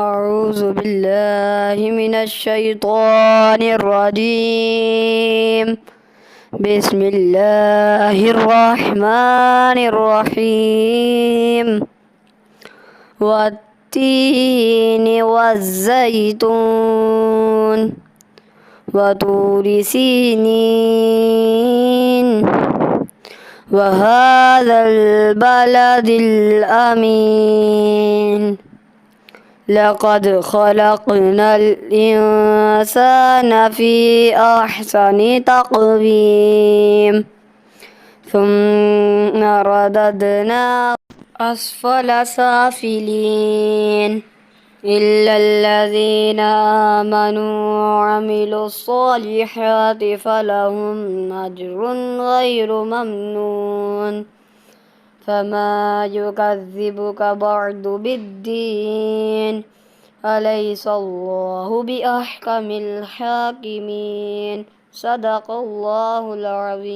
أعوذ بالله من الشيطان الرجيم. بسم الله الرحمن الرحيم. والتين والزيتون وطور سينين وهذا البلد الأمين. لقد خلقنا الإنسان في أحسن تقويم ثم رددناه أسفل سافلين إلا الذين آمنوا وعملوا الصالحات فلهم أجر غير ممنون. فما يكذبك بعد بالدين؟ أليس الله بأحكم الحاكمين؟ صدق الله العظيم.